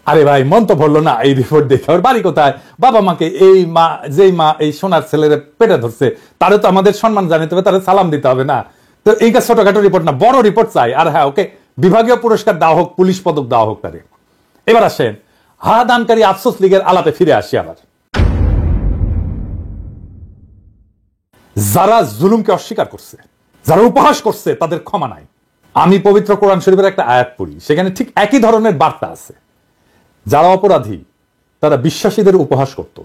আরে ভাই মন তো ভরলো না এই রিপোর্ট দেখে। ওর বাড়ি কোথায়, বাবা মাকে, এই মা যেই মা এই সোনার ছেলের পেটে ধরছে তারও তো আমাদের সম্মান জানাতে হবে, তারা সালাম দিতে হবে না? তো এই কাজ ছোটখাটো রিপোর্ট না, বড় রিপোর্ট চাই। আর হ্যাঁ, ওকে বিভাগীয় পুরস্কার দেওয়া হোক, পুলিশ পদক দেওয়া হোক তারে। এবার আসেন দানকারী আফসোস লীগের আলাপে ফিরে আসি। আবার যারা জুলুমকে অস্বীকার করছে, যারা উপহাস করছে, তাদের ক্ষমা নাই। আমি পবিত্র কোরআন শরীফের একটা আয়াত পড়ি, সেখানে ঠিক একই ধরনের বার্তা আছে। যারা অপরাধী তারা বিশ্বাসীদের উপহাস করত,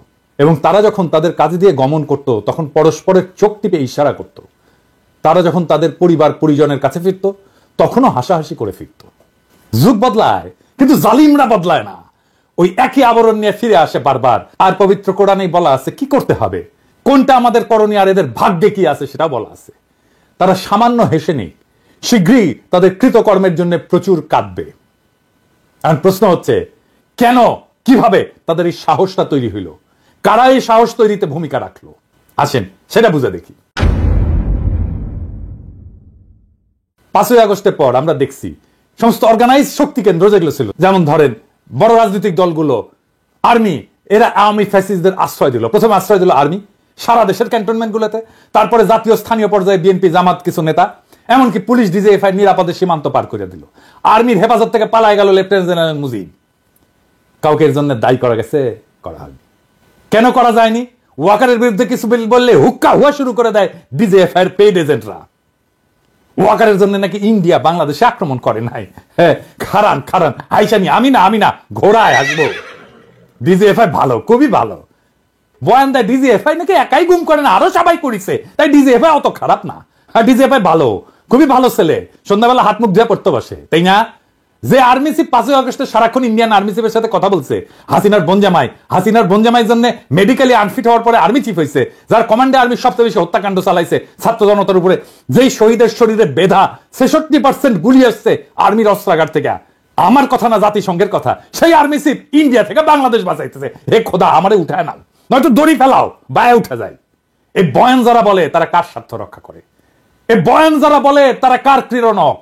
এবং তারা যখন তাদের কাজে দিয়ে গমন করত তখন পরস্পরের চোখ টিপে ইশারা করত। তারা যখন তাদের পরিবার পরিজনের কাছে ফিরত তখনও হাসাহাসি করে ফিরত। যুগ বদলায় কিন্তু জালিমরা বদলায় না, ওই একই আবরণ নিয়ে ফিরে আসে বারবার। আর পবিত্র কোরআনেই বলা আছে কি করতে হবে, কোনটা আমাদের করণীয়, আর এদের ভাগ্যে কি আছে সেটা বলা আছে। তারা সামান্য হেসে নেই, শীঘ্রই তাদের কৃতকর্মের জন্য প্রচুর কাঁদবে। আর প্রশ্ন হচ্ছে কেন, কিভাবে তাদের এই সাহসটা তৈরি হইল, কারা এই সাহস তৈরিতে ভূমিকা রাখলো? আসেন সেটা বুঝে দেখি। 5ই আগস্টের পর আমরা দেখছি সমস্ত অর্গানাইজ শক্তি কেন্দ্র যেগুলো ছিল, যেমন ধরেন বড় রাজনৈতিক দলগুলো, আর্মি, এরা আওয়ামী ফ্যাসিস্টদের আশ্রয় দিল। প্রথমে আশ্রয় দিল আর্মি সারা দেশের ক্যান্টনমেন্ট গুলোতে, তারপরে জাতীয় স্থানীয় পর্যায়ে বিএনপি জামাত কিছু নেতা, এমনকি পুলিশ ডিজিএফআই নিরাপদে সীমান্ত পার করে দিল। আর্মির হেফাজত থেকে পালায় গেল লেফটেন্যান্ট জেনারেল মুজিব। কাউকে এর জন্য দায়ী করা গেছে? করা হয়নি। কেন করা যায়নি? ওয়াকারের বিরুদ্ধে কিছু বললে হুক্কা হুয়া শুরু করে দেয় ডিজিএফআই এর পেইড এজেন্টরা। ওয়াকারের জন্য নাকি ইন্ডিয়া বাংলাদেশে আক্রমণ করে নাই। হ্যাঁ, খারান খারান আইসানি, আমি না ঘোড়ায় আসবো। ডিজিএফআই ভালো, খুবই ভালো। বয়ান দেয় ডিজিএফআই নাকি একাই গুম করে না, আরো সবাই করেছে, তাই ডিজিএফআই অত খারাপ না। আর ডিজিএফআই ভালো, খুবই ভালো ছেলে, সন্ধ্যাবেলা হাত মুখ দিয়ে পড়তে বসে, তাই না? যে আর্মি চিফ 5ই আগস্টে সারাক্ষণ ইন্ডিয়ান আর্মি চিফের সাথে কথা বলছে, হাসিনার বোনজামাই জন্য মেডিকেলি আনফিট হওয়ার পরে আর্মি চিফ হয়েছে, যার কমান্ডে আর্মি সবচেয়ে বেশি হত্যাকাণ্ড চালাইছে ছাত্র জনতার উপরে, যেই শহীদের শরীরে বেধা 66% গুলি আসছে আর্মির অস্ত্রাগার থেকে। আমার কথা না, জাতিসংঘের কথা। সেই আর্মি চিফ ইন্ডিয়া থেকে বাংলাদেশ বাঁচাইতেছে। হে খোদা, আমারে উঠায় না, নয়তো দড়ি ফেলাও, বায়ে উঠে যায়। এই বয়ান যারা বলে তারা কার স্বার্থ রক্ষা করে? এই বয়ান যারা বলে তারা কার ক্রীড়নক?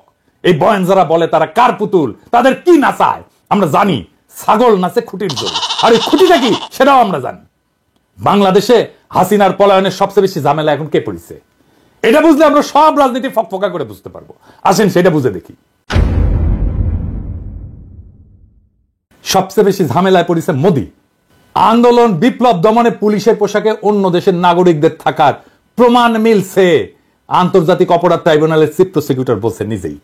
এই বয়ান যারা বলে তারা কার পুতুল? তাদের কি নাচায় আমরা জানি। ছাগল নাচে খুঁটির জোর, আর এই খুঁটিটা কি সেটাও আমরা জানি। বাংলাদেশে হাসিনার পলায়নের সবচেয়ে বেশি ঝামেলা এখন কে পড়েছে? এটা বুঝলে আমরা সব রাজনীতি ফকফকা করে বুঝতে পারবো। আসেন সেটা বুঝে দেখি। সবচেয়ে বেশি ঝামেলায় পড়েছে মোদি। আন্দোলন বিপ্লব দমনে পুলিশের পোশাকে অন্য দেশের নাগরিকদের থাকার প্রমাণ মিলছে। আন্তর্জাতিক অপরাধ ট্রাইব্যুনালের চিফ প্রসিকিউটর বলছে নিজেই,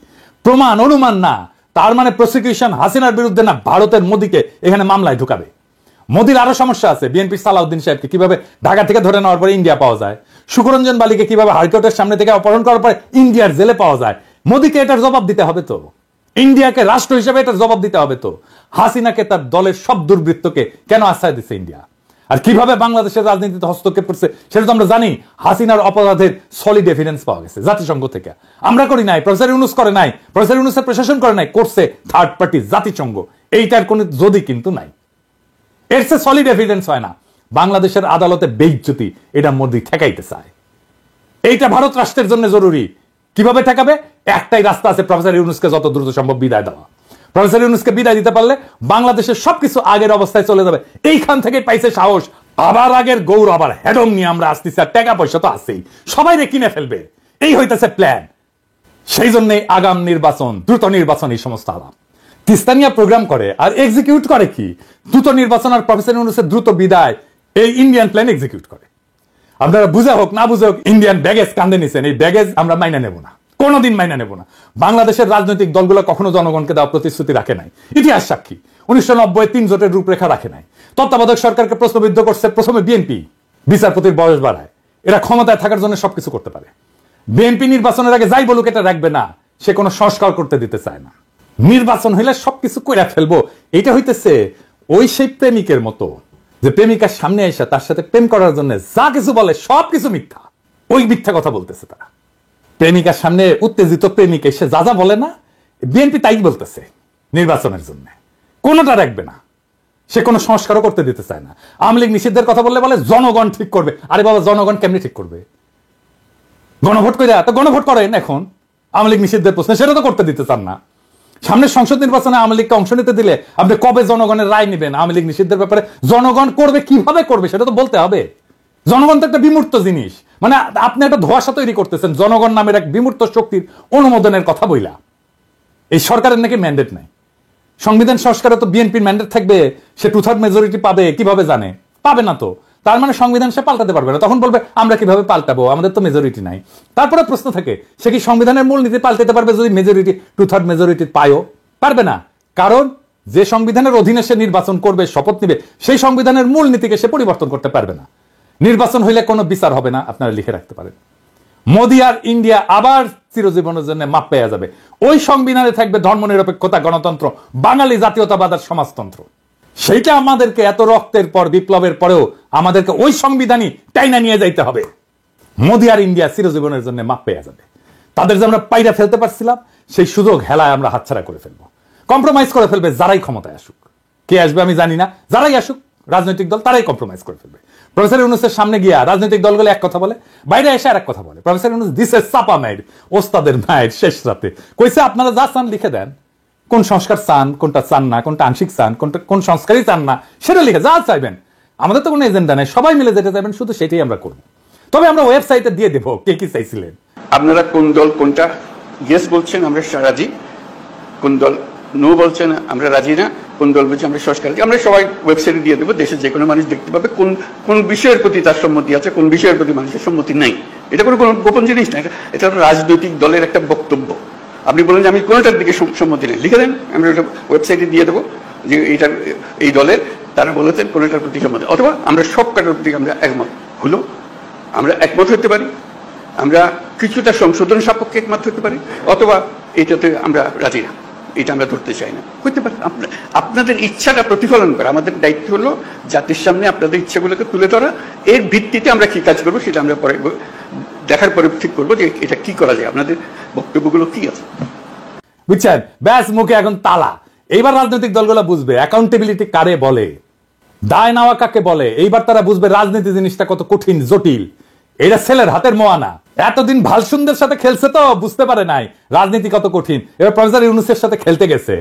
প্রমাণ, অনুমান না। তার মানে প্রসিকিউশন হাসিনার বিরুদ্ধে না, ভারতের মোদিকে এখানে মামলায় ঢুকাবে। মোদির আরো সমস্যা আছে। বিএনপি সালাউদ্দিন সাহেবকে কিভাবে ঢাকা থেকে ধরে নেওয়ার পরে ইন্ডিয়া পাওয়া যায়, সুকরঞ্জন বালিকে কিভাবে হাইকোর্টের সামনে থেকে অপহরণ করার পরে ইন্ডিয়ার জেলে পাওয়া যায়। মোদিকে এটার জবাব দিতে হবে তো, ইন্ডিয়াকে রাষ্ট্র হিসেবে এটার জবাব দিতে হবে তো। হাসিনাকে তার দলের সব দুর্বৃত্তকে কেন আশ্রয় দিচ্ছে ইন্ডিয়া? আর কিভাবে বাংলাদেশের রাজনীতিতে হস্তক্ষেপ করছে সেটা তো আমরা জানি। হাসিনার অপরাধের সলিড এভিডেন্স পাওয়া গেছে জাতিসংঘ থেকে। আমরা করি নাই, প্রফেসর ইউনূস করে নাই, প্রফেসর ইউনূসের প্রশাসন করে নাই, করছে থার্ড পার্টি জাতিসংঘ। এইটার কোন যদি কিন্তু নাই, এর চেয়ে সলিড এভিডেন্স হয় না। বাংলাদেশের আদালতে বেইজ্জতি, এটা মোদি ঠেকাইতে চায়। এইটা ভারত রাষ্ট্রের জন্য জরুরি। কিভাবে ঠেকাবে? একটাই রাস্তা আছে, প্রফেসর ইউনূসকে যত দ্রুত সম্ভব বিদায় দেওয়া। প্রফেসর ইউনূসকে বিদায় দিতে পারলে বাংলাদেশের সবকিছু আগের অবস্থায় চলে যাবে। এইখান থেকে পাইছে সাহস, আবার আগের গৌরব, আবার হেডম নিয়ে আমরা আসতেছি। আর টাকা পয়সা তো আছেই, সবাই কিনে ফেলবে, এই হইতেছে প্ল্যান। সেই জন্য আগাম নির্বাচন, দ্রুত নির্বাচন, এই সমস্ত আলাপ তিস্তানিয়া প্রোগ্রাম করে আর এক্সিকিউট করে কি? দ্রুত নির্বাচন আর প্রফেসর ইউনূসের দ্রুত বিদায়, এই ইন্ডিয়ান প্ল্যান এক্সিকিউট করে। আপনারা বুঝে হোক না বুঝে হোক, ইন্ডিয়ান ব্যাগেজ কান্দে নিছেন। এই ব্যাগেজ আমরা মাইনা নেব না, কোনোদিন মাইনা নেব না। বাংলাদেশের রাজনৈতিক দলগুলো কখনো জনগণকে দেওয়া প্রতিশ্রুতি রাখে নাই। ইতিহাস সাক্ষী, 1990 3 জোটের রূপরেখা রাখে নাই। তত্ত্বাবধায়ক সরকারকে প্রশ্নবিদ্ধ করছে প্রথমে বিএনপি, বিচারপতির বয়স বাড়ায়। এরা ক্ষমতায় থাকার জন্য সবকিছু করতে পারে। বিএনপি নির্বাচনের আগে যাই বলুক এটা রাখবে না, সে কোনো সংস্কার করতে দিতে চায় না। নির্বাচন হইলে সবকিছু কইরা ফেলবো, এটা হইতেছে ওই সেই প্রেমিকের মতো, যে প্রেমিকার সামনে এসে তার সাথে প্রেম করার জন্য যা কিছু বলে সবকিছু মিথ্যা। ওই মিথ্যা কথা বলতেছে তারা। প্রেমিকার সামনে উত্তেজিত প্রেমিক এসে যা যা বলে না, বিএনপি তাই বলতেছে নির্বাচনের জন্য। কোনোটা রাখবে না, সে কোনো সংস্কারও করতে দিতে চায় না। আওয়ামী লীগ নিষিদ্ধের কথা বললে বলে জনগণ ঠিক করবে। আরে বাবা, জনগণ কেমনি ঠিক করবে? গণভোট করে, তো গণভোট করেন এখন আওয়ামী লীগ নিষিদ্ধের প্রশ্নে, সেটা তো করতে দিতে চান না। সামনের সংসদ নির্বাচনে আওয়ামী লীগকে অংশ নিতে দিলে আপনি কবে জনগণের রায় নেবেন আওয়ামী লীগ নিষিদ্ধের ব্যাপারে? জনগণ করবে, কিভাবে করবে সেটা তো বলতে হবে। জনগণ তো একটা বিমূর্ত জিনিস, মানে আপনি একটা ধোঁয়াশা তৈরি করতেছেন জনগণ নামের এক বিমূর্ত শক্তির অনুমোদনের কথা বইলা। এই সরকারের নাকি ম্যান্ডেট নাই। সংবিধান সংস্কারে তো বিএনপির ম্যান্ডেট থাকবে, সে 2/3 মেজরিটি পাবে, কিভাবে জানে? পাবে না তো। তার মানে সংবিধান সে পাল্টাতে পারবে না। তখন বলবে আমরা কিভাবে পাল্টাবো, আমাদের তো মেজরিটি নাই। তারপরে প্রশ্ন থাকে, সে কি সংবিধানের মূলনীতি পাল্টাতে পারবে যদি মেজরিটি 2/3 মেজরিটি পায়ও? পারবে না। কারণ যে সংবিধানের অধীনে সে নির্বাচন করবে, শপথ নিবে, সেই সংবিধানের মূলনীতিকে সে পরিবর্তন করতে পারবে না। নির্বাচন হইলে কোনো বিচার হবে না, আপনারা লিখে রাখতে পারেন। মোদি আর ইন্ডিয়া আবার চিরজীবনের জন্য মাপ পেয়ে যাবে। ওই সংবিধানে থাকবে ধর্মনিরপেক্ষতা, গণতন্ত্র, বাঙালি জাতীয়তাবাদ আর সমাজতন্ত্র। সেইটা আমাদেরকে এত রক্তের পর, বিপ্লবের পরেও আমাদেরকে ওই সংবিধানই টাইনা নিয়ে যাইতে হবে। মোদি আর ইন্ডিয়া চিরজীবনের জন্য মাপ পেয়ে যাবে। তাদের যে আমরা পাইরা ফেলতে পারছিলাম, সেই সুযোগ হেলায় আমরা হাতছাড়া করে ফেলবো। কম্প্রোমাইজ করে ফেলবে যারাই ক্ষমতায় আসুক। কে আসবে আমি জানি না, যারাই আসুক রাজনৈতিক দল তারাই কম্প্রোমাইজ করে ফেলবে। প্রফেসর ইউনূসের সামনে গিয়া রাজনৈতিক দলগুলো এক কথা বলে, বাইরে এসে আর এক কথা বলে। প্রফেসর ইউনূস দিছে চাপা মায়ের, ওস্তাদের মায়ের শেষ রাতে কইছে আপনারা যা চান লিখে দেন, কোন সংস্কার চান, কোনটা চান না, কোনটা আংশিক চান, কোন সংস্কারই চান না, সেটা লিখে যা চাইবেন। আমাদের তো কোনো এজেন্ডা নেই, সবাই মিলে যেটা চাইবেন শুধু সেটাই আমরা করব। তবে আমরা ওয়েবসাইটে দিয়ে দেবো কে কি চাইছিলেন। আপনারা কোন দল কোনটা ইয়েস বলছেন আমরা রাজি, কোন দল নো বলছেন আমরা রাজি না, কোন দল বলছে আমরা সংস্কার, আমরা সবাই ওয়েবসাইটে দিয়ে দেবো। দেশের যে কোনো মানুষ দেখতে পাবে কোন কোন বিষয়ের প্রতি তার সম্মতি আছে, কোন বিষয়ের প্রতি মানুষের সম্মতি নাই। এটা কোনো গোপন জিনিস না, এটা রাজনৈতিক দলের একটা বক্তব্য। আপনি বলেন যে আমি কোনোটার দিকে সম্মতি নেই, লিখে দেন, আমরা ওটা ওয়েবসাইটে দিয়ে দেবো যে এইটার এই দলের তারা বলেছেন কোনোটার প্রতি সম্মতি, অথবা আমরা সব কাটার প্রতি আমরা একমত হলো, আমরা একমত হতে পারি, আমরা কিছুটা সংশোধন সাপেক্ষে একমত হতে পারি, অথবা এটাতে আমরা রাজি না, এটা আমরা ধরতে চাই না, হতে পারে। আপনাদের ইচ্ছাটা প্রতিফলন করা আমাদের দায়িত্ব হলো জাতির সামনে আপনাদের ইচ্ছাগুলোকে তুলে ধরা। এর ভিত্তিতে আমরা কি কাজ করবো সেটা আমরা পরে দেখার পরে ঠিক করবো যে এটা কি করা যায়, আপনাদের বক্তব্যগুলো কি আছে। বুঝছেন? ব্যাস মুখে এখন তালা। এইবার রাজনৈতিক দলগুলো বুঝবে অ্যাকাউন্টেবিলিটি কারে বলে, দায় নেওয়া কাকে বলে। এইবার তারা বুঝবে রাজনীতি জিনিসটা কত কঠিন, জটিল। এটা ছেলের হাতের মোয়ানা। এতদিন ভালসুনদের সাথে খেলছে তো বুঝতে পারে নাই রাজনীতি কত কঠিন। এবার প্রফেসর ইউনূসের সাথে খেলতে গেছে,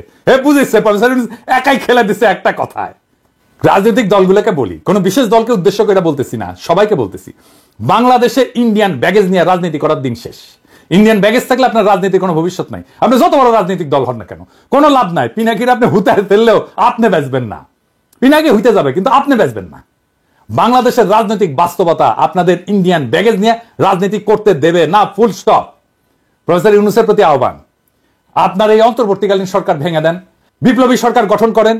বুঝেছে প্রফেসর ইউনূস একাই খেলে দিছে একটা কথায়। রাজনৈতিক দলগুলোকে বলি, কোন বিশেষ দলকে উদ্দেশ্য করে বলতেছি না, সবাইকে বলতেছি, বাংলাদেশে ইন্ডিয়ান ব্যাগেজ নিয়ে রাজনীতি করার দিন শেষ। ইন্ডিয়ান ব্যাগেজ থাকলে আপনার রাজনীতির কোনো ভবিষ্যৎ নাই। আপনি যত বড় রাজনৈতিক দল হন না কেন, কোনো লাভ নাই। পিনাকির আপনি হুতায় ফেললেও আপনি বেচবেন না। পিনাকি হইতে যাবে কিন্তু আপনি বেচবেন না। বাংলাদেশের রাজনৈতিক বাস্তবতা আপনাদের ইন্ডিয়ান ব্যাগেজ নিয়ে রাজনীতি করতে দেবে না, ফুল স্টপ। প্রফেসর ইউনূসের প্রতি আহ্বান, আপনার এই অন্তর্বর্তীকালীন সরকার ভেঙে দেন, বিপ্লবী সরকার গঠন করেন।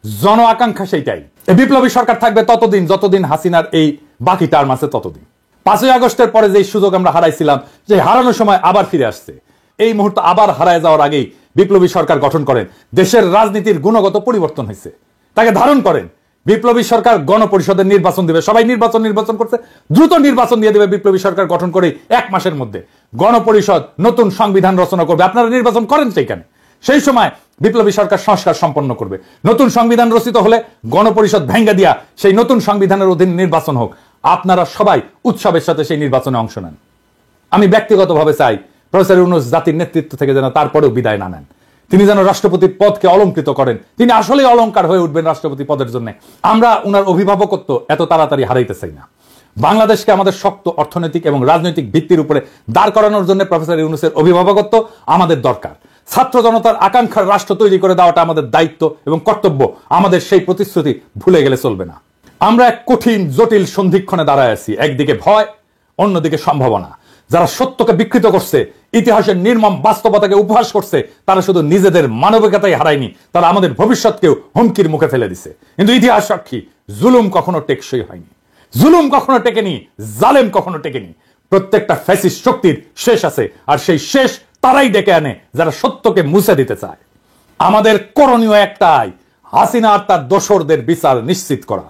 জন আকাঙ্ক্ষা সেইটাই। এই বিপ্লবী সরকার থাকবে ততদিন যতদিন হাসিনার এই বাকি টার্ম আছে ততদিন। 5ই আগস্টের পরে যে সুযোগ আমরা হারাইছিলাম, যে হারানোর সময় আবার ফিরে আসছে, এই মুহূর্তে আবার হারায় যাওয়ার আগেই বিপ্লবী সরকার গঠন করেন। দেশের রাজনীতির গুণগত পরিবর্তন হয়েছে, তাকে ধারণ করেন। বিপ্লবী সরকার গণপরিষদের নির্বাচন দিবে, সবাই নির্বাচন করছে, দ্রুত নির্বাচন দিয়ে দেবে। বিপ্লবী সরকার গঠন করে 1 মাসের মধ্যে গণপরিষদ নতুন সংবিধান রচনা করবে, আপনারা নির্বাচন করেন সেইখানে। সেই সময় বিপ্লবী সরকার সংস্কার সম্পন্ন করবে। নতুন সংবিধান রচিত হলে গণপরিষদ ভেঙ্গে দিয়া সেই নতুন সংবিধানের অধীন নির্বাচন হোক। আপনারা সবাই উৎসবের সাথে সেই নির্বাচনে অংশ নেন। আমি ব্যক্তিগতভাবে চাই প্রফেসর ইউনূস জাতির নেতৃত্ব থেকে যেন তারপরেও বিদায় না নেন। তিনি যেন রাষ্ট্রপতির পদকে অলংকৃত করেন। তিনি আসলেই অলংকার হয়ে উঠবেন রাষ্ট্রপতি পদের জন্য। আমরা উনার অভিভাবকত্ব এত তাড়াতাড়ি হারাইতে চাই না। বাংলাদেশকে আমাদের শক্ত অর্থনৈতিক এবং রাজনৈতিক ভিত্তির উপরে দাঁড় করানোর জন্য প্রফেসর ইউনূসের অভিভাবকত্ব আমাদের দরকার। ছাত্র জনতার আকাঙ্ক্ষার রাষ্ট্র তৈরি করে দেওয়াটা আমাদের দায়িত্ব এবং কর্তব্য। আমাদের সেই প্রতিশ্রুতি ভুলে গেলে চলবে না। আমরা এক কঠিন জটিল সন্ধিক্ষণে দাঁড়ায় আছি। একদিকে ভয়, অন্যদিকে সম্ভাবনা। যারা সত্যকে বিকৃত করছে, ইতিহাসের নির্মম বাস্তবতাকে উপহাস করছে, তারা শুধু নিজেদের মানবিকতাই হারায়নি, তারা আমাদের ভবিষ্যৎকেও হুমকির মুখে ফেলে দিছে। কিন্তু ইতিহাস সাক্ষী, জুলুম কখনো টেকসই হয়নি, জুলুম কখনো টেকেনি, জালেম কখনো টেকেনি। প্রত্যেকটা ফ্যাসিস্ট শক্তির শেষ আছে, আর সেই শেষ তারাই ডেকে আনে যারা সত্যকে মুছে দিতে চায়। আমাদের করণীয় একটাই, হাসিনা আর তার দোসরদের বিচার নিশ্চিত করা,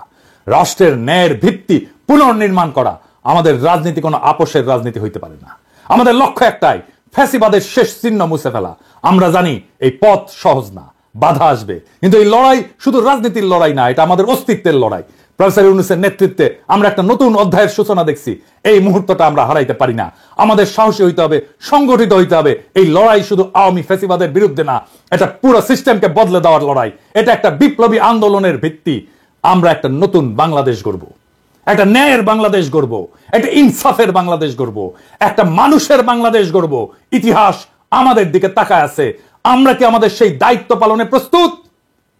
রাষ্ট্রের ন্যায়ের ভিত্তি পুনর্নির্মাণ করা। আমাদের রাজনীতি কোনো আপোষের রাজনীতি হইতে পারে না। আমাদের লক্ষ্য একটাই, ফ্যাসিবাদের শেষ চিহ্ন মুছে ফেলা। আমরা জানি এই পথ সহজ না, বাধা আসবে, কিন্তু এই লড়াই শুধু রাজনীতির লড়াই না, এটা আমাদের অস্তিত্বের লড়াই। প্রফেসর ইউনূসের নেতৃত্বে আমরা একটা নতুন অধ্যায়ের সূচনা দেখছি। এই মুহূর্তটা আমরা হারাইতে পারি না। আমাদের সাহসী হইতে হবে, সংগঠিত হইতে হবে। এই লড়াই শুধু আওয়ামী ফ্যাসিবাদের বিরুদ্ধে না, এটা পুরো সিস্টেমকে বদলে দেওয়ার লড়াই। এটা একটা বিপ্লবী আন্দোলনের ভিত্তি। আমরা একটা নতুন বাংলাদেশ গড়ব, একটা ন্যায়ের বাংলাদেশ গড়ব, একটা ইনসাফের বাংলাদেশ গড়ব, একটা মানুষের বাংলাদেশ গড়ব। ইতিহাস আমাদের দিকে তাকায় আছে। আমরা কি আমাদের সেই দায়িত্ব পালনে প্রস্তুত?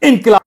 ইনকিলাব